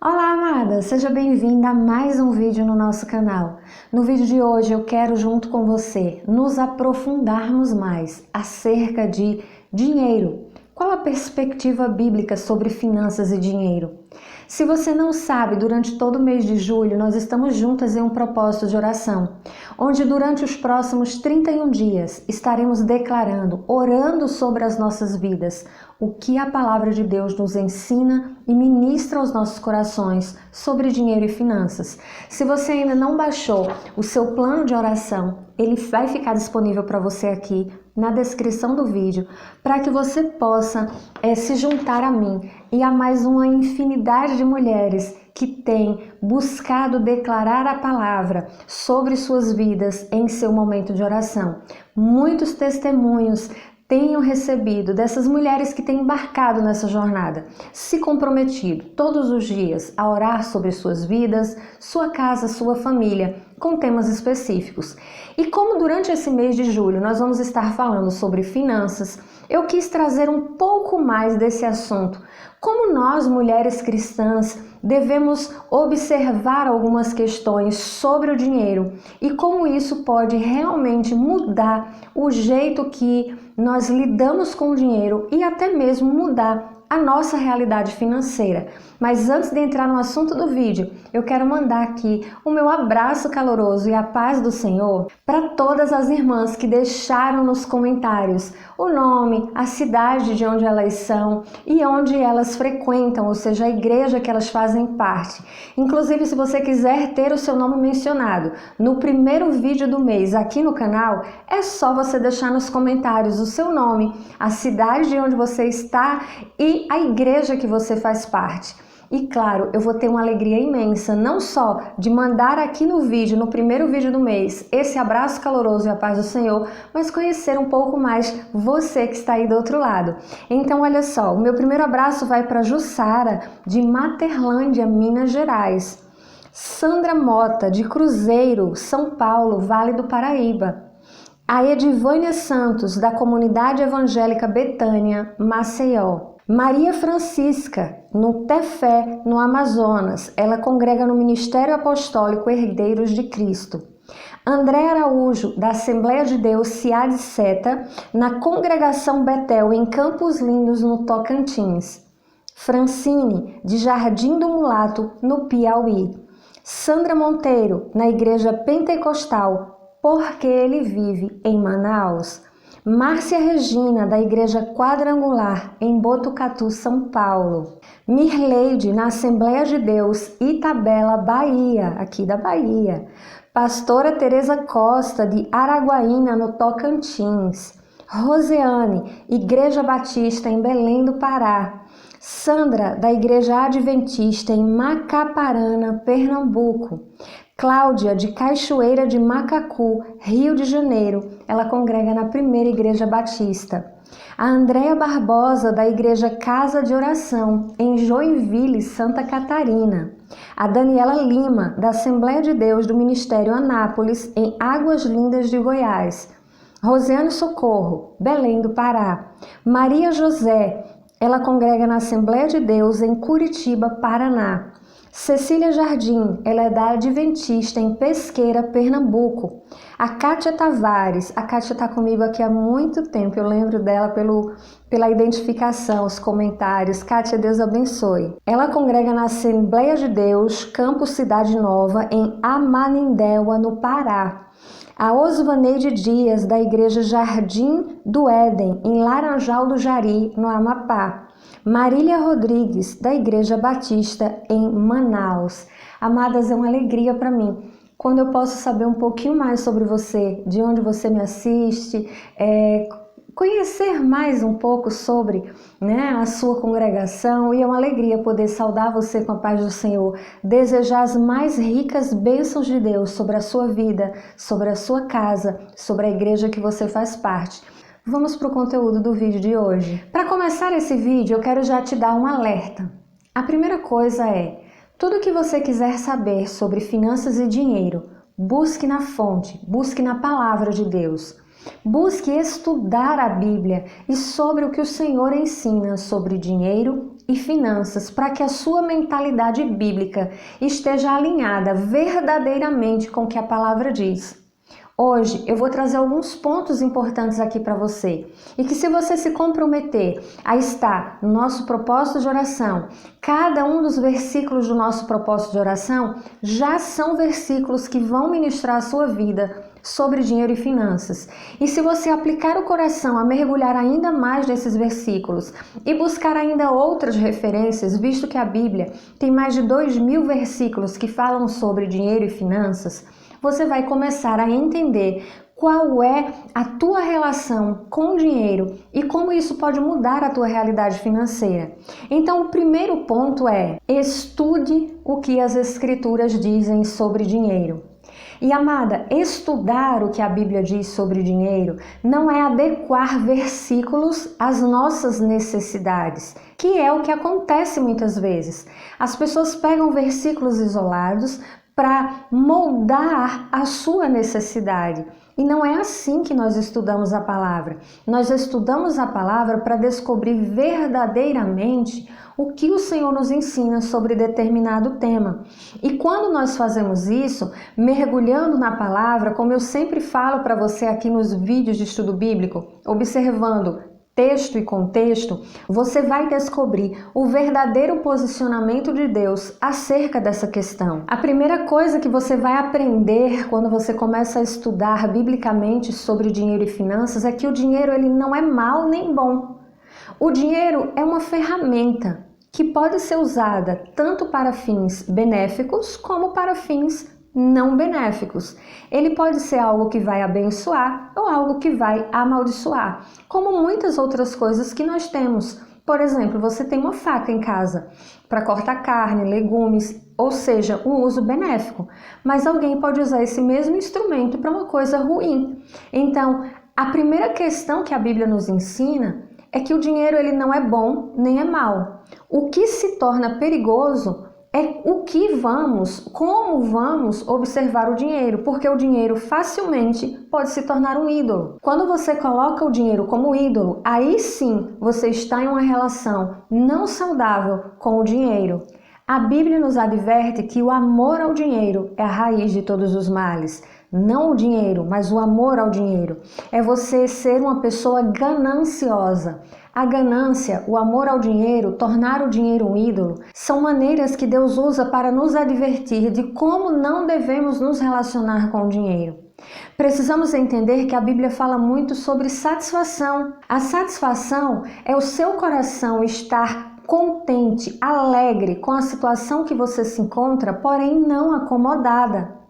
Olá, amada! Seja bem-vinda a mais um vídeo no nosso canal. No vídeo de hoje eu quero, junto com você, nos aprofundarmos mais acerca de dinheiro. Qual a perspectiva bíblica sobre finanças e dinheiro? Se você não sabe, durante todo o mês de julho nós estamos juntas em um propósito de oração, onde durante os próximos 31 dias estaremos declarando, orando sobre as nossas vidas, o que a palavra de Deus nos ensina e ministra aos nossos corações sobre dinheiro e finanças. Se você ainda não baixou o seu plano de oração, ele vai ficar disponível para você aqui na descrição do vídeo, para que você possa se juntar a mim e a mais uma infinidade de mulheres que têm buscado declarar a palavra sobre suas vidas em seu momento de oração. Muitos testemunhos tenho recebido dessas mulheres que têm embarcado nessa jornada, se comprometido todos os dias a orar sobre suas vidas, sua casa, sua família, com temas específicos. E como durante esse mês de julho nós vamos estar falando sobre finanças, eu quis trazer um pouco mais desse assunto. Como nós, mulheres cristãs, devemos observar algumas questões sobre o dinheiro e como isso pode realmente mudar o jeito que nós lidamos com o dinheiro e até mesmo mudar a nossa realidade financeira. Mas antes de entrar no assunto do vídeo, eu quero mandar aqui o meu abraço caloroso e a paz do Senhor para todas as irmãs que deixaram nos comentários o nome, a cidade de onde elas são e onde elas frequentam, ou seja, a igreja que elas fazem parte. Inclusive, se você quiser ter o seu nome mencionado no primeiro vídeo do mês aqui no canal, é só você deixar nos comentários o seu nome, a cidade de onde você está e a igreja que você faz parte. E claro, eu vou ter uma alegria imensa, não só de mandar aqui no vídeo, no primeiro vídeo do mês, esse abraço caloroso e a paz do Senhor, mas conhecer um pouco mais você que está aí do outro lado. Então, olha só, o meu primeiro abraço vai para Jussara, de Materlândia, Minas Gerais. Sandra Mota, de Cruzeiro, São Paulo, Vale do Paraíba. A Edivânia Santos, da Comunidade Evangélica Betânia, Maceió. Maria Francisca, no Tefé, no Amazonas. Ela congrega no Ministério Apostólico Herdeiros de Cristo. André Araújo, da Assembleia de Deus Ciá de Seta, na Congregação Betel, em Campos Lindos, no Tocantins. Francine, de Jardim do Mulato, no Piauí. Sandra Monteiro, na Igreja Pentecostal, Porque Ele Vive, em Manaus. Márcia Regina, da Igreja Quadrangular, em Botucatu, São Paulo. Mirleide, na Assembleia de Deus, Itabela, Bahia, aqui da Bahia. Pastora Tereza Costa, de Araguaína, no Tocantins. Roseane, Igreja Batista, em Belém do Pará. Sandra, da Igreja Adventista, em Macaparana, Pernambuco. Cláudia, de Cachoeira de Macacu, Rio de Janeiro, ela congrega na Primeira Igreja Batista. A Andréia Barbosa, da Igreja Casa de Oração, em Joinville, Santa Catarina. A Daniela Lima, da Assembleia de Deus do Ministério Anápolis, em Águas Lindas de Goiás. Rosiane Socorro, Belém do Pará. Maria José, ela congrega na Assembleia de Deus, em Curitiba, Paraná. Cecília Jardim, ela é da Adventista em Pesqueira, Pernambuco. A Kátia Tavares, a Kátia está comigo aqui há muito tempo, eu lembro dela pela identificação, os comentários. Kátia, Deus abençoe. Ela congrega na Assembleia de Deus, Campo Cidade Nova, em Ananindeua, no Pará. A Osvaneide Dias, da Igreja Jardim do Éden, em Laranjal do Jari, no Amapá. Marília Rodrigues, da Igreja Batista, em Manaus. Amadas, é uma alegria para mim quando eu posso saber um pouquinho mais sobre você, de onde você me assiste, conhecer mais um pouco sobre a sua congregação, e é uma alegria poder saudar você com a paz do Senhor, desejar as mais ricas bênçãos de Deus sobre a sua vida, sobre a sua casa, sobre a igreja que você faz parte. Vamos para o conteúdo do vídeo de hoje. Para começar esse vídeo, eu quero já te dar um alerta. A primeira coisa é, tudo que você quiser saber sobre finanças e dinheiro, busque na fonte, busque na palavra de Deus. Busque estudar a Bíblia e sobre o que o Senhor ensina sobre dinheiro e finanças, para que a sua mentalidade bíblica esteja alinhada verdadeiramente com o que a palavra diz. Hoje eu vou trazer alguns pontos importantes aqui para você e que, se você se comprometer a estar no nosso propósito de oração, cada um dos versículos do nosso propósito de oração já são versículos que vão ministrar a sua vida sobre dinheiro e finanças. E se você aplicar o coração a mergulhar ainda mais nesses versículos e buscar ainda outras referências, visto que a Bíblia tem mais de 2.000 versículos que falam sobre dinheiro e finanças, você vai começar a entender qual é a tua relação com o dinheiro e como isso pode mudar a tua realidade financeira. Então, o primeiro ponto é: estude o que as Escrituras dizem sobre dinheiro. E, amada, estudar o que a Bíblia diz sobre dinheiro não é adequar versículos às nossas necessidades, que é o que acontece muitas vezes. As pessoas pegam versículos isolados para moldar a sua necessidade. E não é assim que nós estudamos a palavra. Nós estudamos a palavra para descobrir verdadeiramente o que o Senhor nos ensina sobre determinado tema. E quando nós fazemos isso, mergulhando na palavra, como eu sempre falo para você aqui nos vídeos de estudo bíblico, observando texto e contexto, você vai descobrir o verdadeiro posicionamento de Deus acerca dessa questão. A primeira coisa que você vai aprender quando você começa a estudar biblicamente sobre dinheiro e finanças é que o dinheiro ele não é mal nem bom. O dinheiro é uma ferramenta que pode ser usada tanto para fins benéficos como para fins não benéficos. Ele pode ser algo que vai abençoar ou algo que vai amaldiçoar, como muitas outras coisas que nós temos. Por exemplo, você tem uma faca em casa para cortar carne, legumes, ou seja, um uso benéfico, mas alguém pode usar esse mesmo instrumento para uma coisa ruim. Então, a primeira questão que a Bíblia nos ensina é que o dinheiro ele não é bom nem é mal. O que se torna perigoso é como vamos observar o dinheiro, porque o dinheiro facilmente pode se tornar um ídolo. Quando você coloca o dinheiro como ídolo, aí sim você está em uma relação não saudável com o dinheiro. A Bíblia nos adverte que o amor ao dinheiro é a raiz de todos os males. Não o dinheiro, mas o amor ao dinheiro. É você ser uma pessoa gananciosa. A ganância, o amor ao dinheiro, tornar o dinheiro um ídolo, são maneiras que Deus usa para nos advertir de como não devemos nos relacionar com o dinheiro. Precisamos entender que a Bíblia fala muito sobre satisfação. A satisfação é o seu coração estar contente, alegre com a situação que você se encontra, porém não acomodada.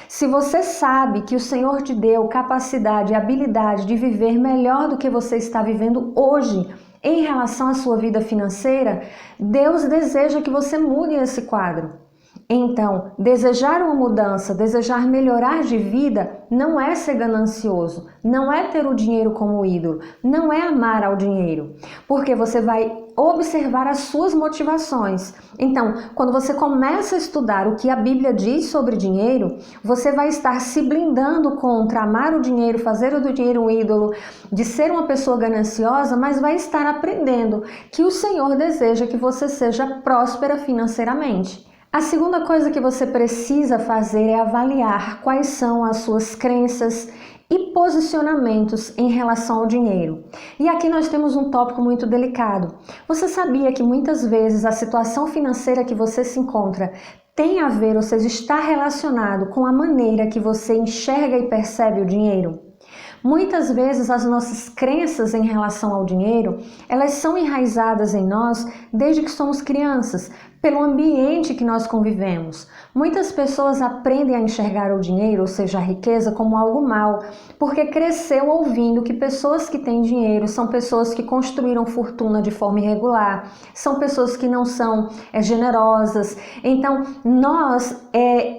Se você sabe que o Senhor te deu capacidade e habilidade de viver melhor do que você está vivendo hoje em relação à sua vida financeira, Deus deseja que você mude esse quadro. Então, desejar uma mudança, desejar melhorar de vida, não é ser ganancioso, não é ter o dinheiro como ídolo, não é amar ao dinheiro, porque você vai observar as suas motivações. Então, quando você começa a estudar o que a Bíblia diz sobre dinheiro, você vai estar se blindando contra amar o dinheiro, fazer do dinheiro um ídolo, de ser uma pessoa gananciosa, mas vai estar aprendendo que o Senhor deseja que você seja próspera financeiramente. A segunda coisa que você precisa fazer é avaliar quais são as suas crenças e posicionamentos em relação ao dinheiro. E aqui nós temos um tópico muito delicado. Você sabia que muitas vezes a situação financeira que você se encontra tem a ver, ou seja, está relacionado com a maneira que você enxerga e percebe o dinheiro? Muitas vezes as nossas crenças em relação ao dinheiro, elas são enraizadas em nós desde que somos crianças, pelo ambiente que nós convivemos. Muitas pessoas aprendem a enxergar o dinheiro, ou seja, a riqueza, como algo mal, porque cresceu ouvindo que pessoas que têm dinheiro são pessoas que construíram fortuna de forma irregular, são pessoas que não são generosas. Então, nós,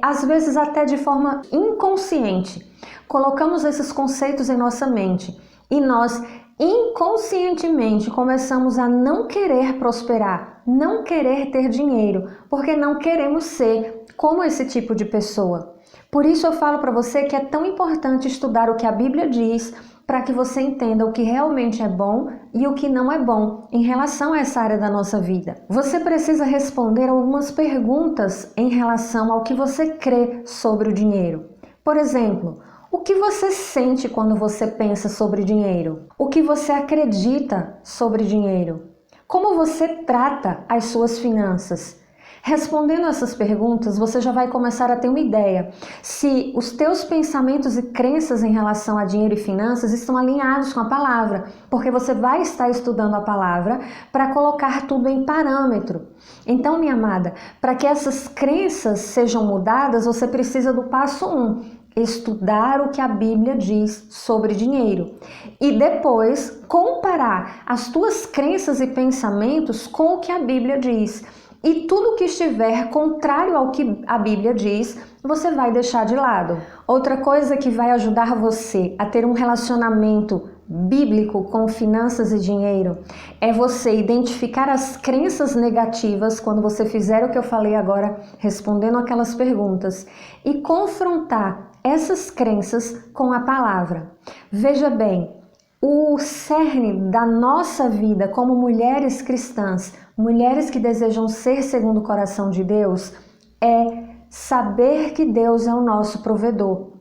às vezes até de forma inconsciente, colocamos esses conceitos em nossa mente e nós inconscientemente começamos a não querer prosperar, não querer ter dinheiro, porque não queremos ser como esse tipo de pessoa. Por isso eu falo para você que é tão importante estudar o que a Bíblia diz para que você entenda o que realmente é bom e o que não é bom em relação a essa área da nossa vida. Você precisa responder algumas perguntas em relação ao que você crê sobre o dinheiro. Por exemplo, o que você sente quando você pensa sobre dinheiro? O que você acredita sobre dinheiro? Como você trata as suas finanças? Respondendo essas perguntas, você já vai começar a ter uma ideia se os teus pensamentos e crenças em relação a dinheiro e finanças estão alinhados com a palavra, porque você vai estar estudando a palavra para colocar tudo em parâmetro. Então, minha amada, para que essas crenças sejam mudadas, você precisa do passo 1, estudar o que a Bíblia diz sobre dinheiro e depois comparar as tuas crenças e pensamentos com o que a Bíblia diz. E tudo que estiver contrário ao que a Bíblia diz, você vai deixar de lado. Outra coisa que vai ajudar você a ter um relacionamento bíblico com finanças e dinheiro é você identificar as crenças negativas quando você fizer o que eu falei agora, respondendo aquelas perguntas, e confrontar essas crenças com a palavra. Veja bem, o cerne da nossa vida como mulheres cristãs, mulheres que desejam ser segundo o coração de Deus, é saber que Deus é o nosso provedor.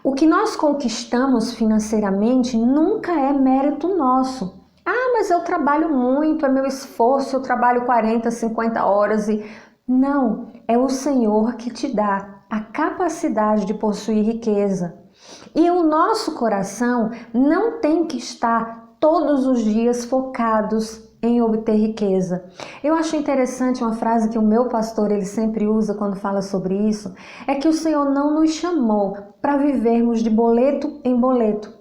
O que nós conquistamos financeiramente nunca é mérito nosso. Ah, mas eu trabalho muito, é meu esforço, eu trabalho 40, 50 horas e... Não, é o Senhor que te dá a capacidade de possuir riqueza. E o nosso coração não tem que estar todos os dias focados em obter riqueza. Eu acho interessante uma frase que o meu pastor ele sempre usa quando fala sobre isso, é que o Senhor não nos chamou para vivermos de boleto em boleto.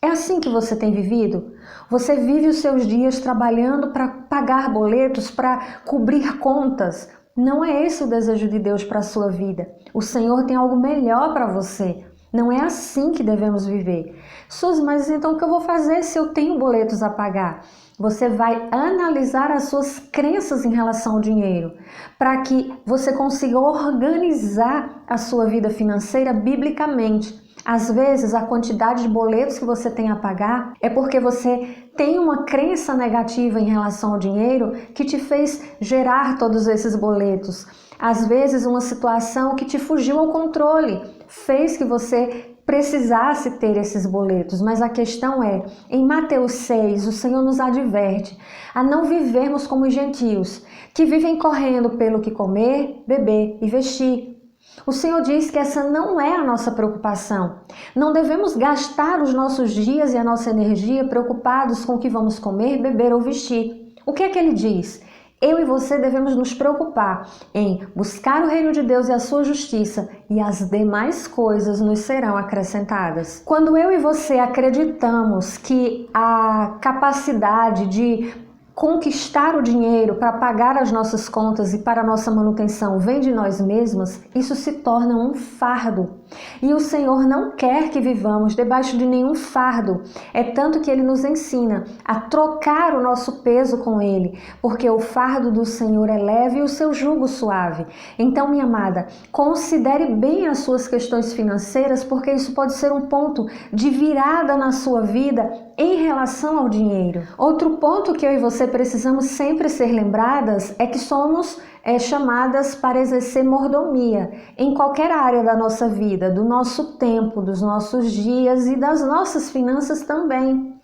É assim que você tem vivido? Você vive os seus dias trabalhando para pagar boletos, para cobrir contas? Não é esse o desejo de Deus para a sua vida. O Senhor tem algo melhor para você. Não é assim que devemos viver. Suzy, mas então o que eu vou fazer se eu tenho boletos a pagar? Você vai analisar as suas crenças em relação ao dinheiro, para que você consiga organizar a sua vida financeira biblicamente. Às vezes, a quantidade de boletos que você tem a pagar é porque você tem uma crença negativa em relação ao dinheiro que te fez gerar todos esses boletos. Às vezes, uma situação que te fugiu ao controle fez que você precisasse ter esses boletos, mas a questão é, em Mateus 6, o Senhor nos adverte a não vivermos como os gentios, que vivem correndo pelo que comer, beber e vestir. O Senhor diz que essa não é a nossa preocupação. Não devemos gastar os nossos dias e a nossa energia preocupados com o que vamos comer, beber ou vestir. O que é que Ele diz? Eu e você devemos nos preocupar em buscar o reino de Deus e a sua justiça, e as demais coisas nos serão acrescentadas. Quando eu e você acreditamos que a capacidade de conquistar o dinheiro para pagar as nossas contas e para a nossa manutenção vem de nós mesmos, isso se torna um fardo. E o Senhor não quer que vivamos debaixo de nenhum fardo. É tanto que Ele nos ensina a trocar o nosso peso com Ele, porque o fardo do Senhor é leve e o seu jugo suave. Então, minha amada, considere bem as suas questões financeiras, porque isso pode ser um ponto de virada na sua vida em relação ao dinheiro. Outro ponto que eu e você precisamos sempre ser lembradas é que somos chamadas para exercer mordomia em qualquer área da nossa vida, do nosso tempo, dos nossos dias e das nossas finanças também.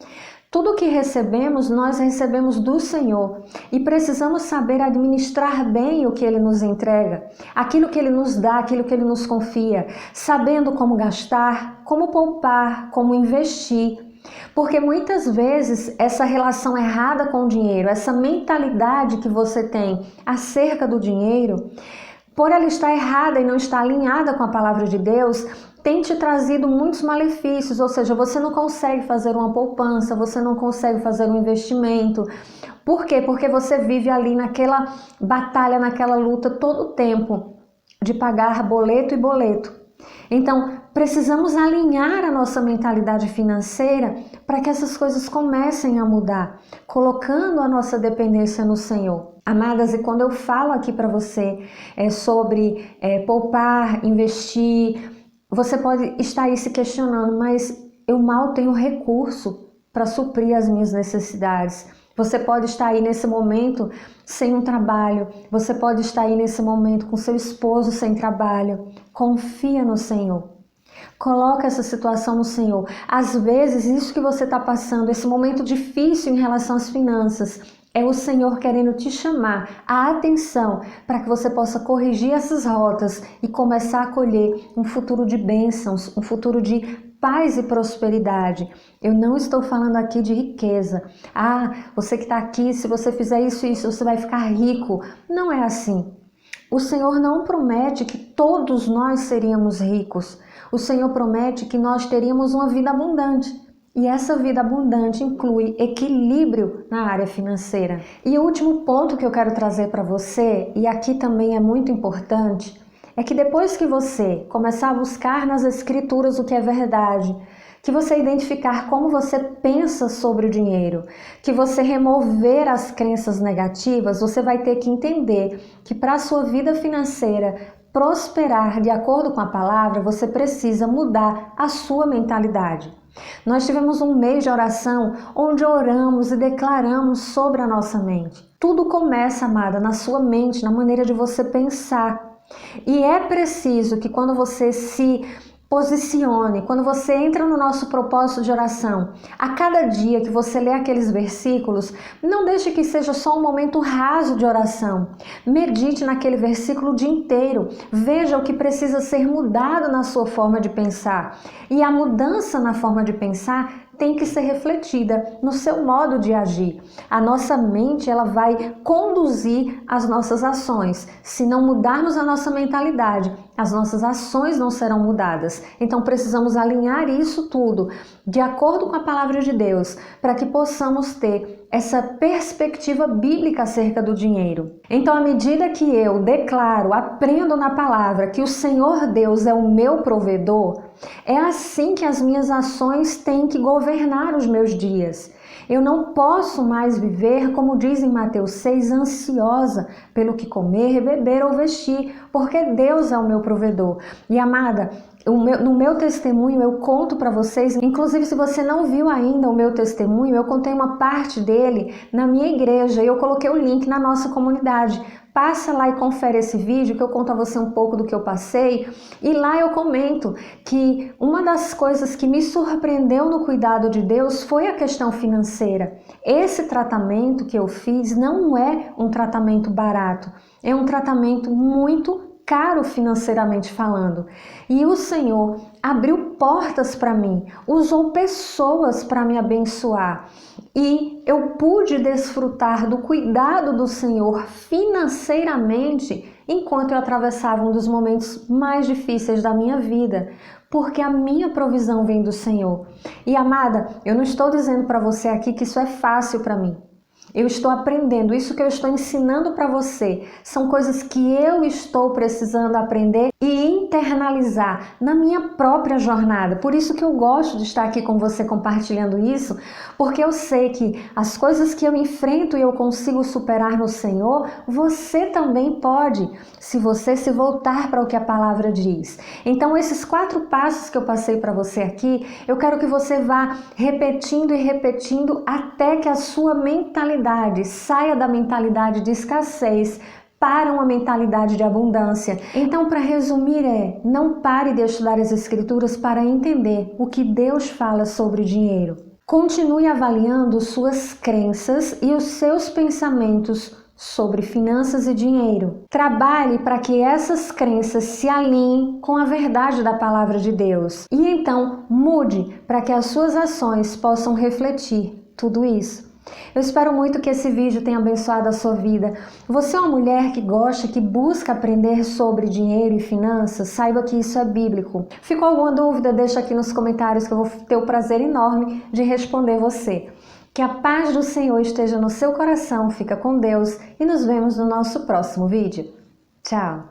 Tudo que recebemos, nós recebemos do Senhor e precisamos saber administrar bem o que Ele nos entrega, aquilo que Ele nos dá, aquilo que Ele nos confia, sabendo como gastar, como poupar, como investir. Porque muitas vezes essa relação errada com o dinheiro, essa mentalidade que você tem acerca do dinheiro, por ela estar errada e não estar alinhada com a palavra de Deus, tem te trazido muitos malefícios, ou seja, você não consegue fazer uma poupança, você não consegue fazer um investimento. Por quê? Porque você vive ali naquela batalha, naquela luta todo o tempo de pagar boleto e boleto. Então, precisamos alinhar a nossa mentalidade financeira para que essas coisas comecem a mudar, colocando a nossa dependência no Senhor. Amadas, e quando eu falo aqui para você sobre poupar, investir, você pode estar aí se questionando, mas eu mal tenho recurso para suprir as minhas necessidades. Você pode estar aí nesse momento sem um trabalho, você pode estar aí nesse momento com seu esposo sem trabalho. Confia no Senhor. Coloca essa situação no Senhor. Às vezes, isso que você está passando, esse momento difícil em relação às finanças, é o Senhor querendo te chamar a atenção para que você possa corrigir essas rotas e começar a colher um futuro de bênçãos, um futuro de paz e prosperidade. Eu não estou falando aqui de riqueza. Ah, você que está aqui, se você fizer isso e isso, você vai ficar rico. Não é assim. O Senhor não promete que todos nós seríamos ricos. O Senhor promete que nós teríamos uma vida abundante. E essa vida abundante inclui equilíbrio na área financeira. E o último ponto que eu quero trazer para você, e aqui também é muito importante, é que depois que você começar a buscar nas Escrituras o que é verdade, que você identificar como você pensa sobre o dinheiro, que você remover as crenças negativas, você vai ter que entender que para a sua vida financeira prosperar de acordo com a palavra, você precisa mudar a sua mentalidade. Nós tivemos um mês de oração onde oramos e declaramos sobre a nossa mente. Tudo começa, amada, na sua mente, na maneira de você pensar. E é preciso que quando você se posicione, quando você entra no nosso propósito de oração, a cada dia que você lê aqueles versículos, não deixe que seja só um momento raso de oração. Medite naquele versículo o dia inteiro. Veja o que precisa ser mudado na sua forma de pensar. E a mudança na forma de pensar tem que ser refletida no seu modo de agir. A nossa mente, ela vai conduzir as nossas ações. Se não mudarmos a nossa mentalidade, as nossas ações não serão mudadas. Então precisamos alinhar isso tudo de acordo com a palavra de Deus, para que possamos ter essa perspectiva bíblica acerca do dinheiro. Então, à medida que eu declaro, aprendo na palavra que o Senhor Deus é o meu provedor, é assim que as minhas ações têm que governar os meus dias. Eu não posso mais viver, como diz em Mateus 6, ansiosa pelo que comer, beber ou vestir, porque Deus é o meu provedor. E amada, no meu testemunho eu conto para vocês, inclusive se você não viu ainda o meu testemunho, eu contei uma parte dele na minha igreja e eu coloquei o link na nossa comunidade. Passa lá e confere esse vídeo que eu conto a você um pouco do que eu passei. E lá eu comento que uma das coisas que me surpreendeu no cuidado de Deus foi a questão financeira. Esse tratamento que eu fiz não é um tratamento barato, é um tratamento muito caro financeiramente falando. E o Senhor abriu portas para mim, usou pessoas para me abençoar. E eu pude desfrutar do cuidado do Senhor financeiramente enquanto eu atravessava um dos momentos mais difíceis da minha vida, porque a minha provisão vem do Senhor. E amada, eu não estou dizendo para você aqui que isso é fácil para mim. Eu estou aprendendo, isso que eu estou ensinando para você são coisas que eu estou precisando aprender e internalizar na minha própria jornada. Por isso que eu gosto de estar aqui com você compartilhando isso, porque eu sei que as coisas que eu enfrento e eu consigo superar no Senhor, você também pode, se você se voltar para o que a palavra diz. Então, esses 4 passos que eu passei para você aqui, eu quero que você vá repetindo e repetindo até que a sua mentalidade saia da mentalidade de escassez para uma mentalidade de abundância. Então, para resumir, não pare de estudar as Escrituras para entender o que Deus fala sobre dinheiro. Continue avaliando suas crenças e os seus pensamentos sobre finanças e dinheiro. Trabalhe para que essas crenças se alinhem com a verdade da palavra de Deus. E então, mude para que as suas ações possam refletir tudo isso. Eu espero muito que esse vídeo tenha abençoado a sua vida. Você é uma mulher que gosta, que busca aprender sobre dinheiro e finanças? Saiba que isso é bíblico. Ficou alguma dúvida? Deixa aqui nos comentários que eu vou ter o prazer enorme de responder você. Que a paz do Senhor esteja no seu coração. Fica com Deus e nos vemos no nosso próximo vídeo. Tchau!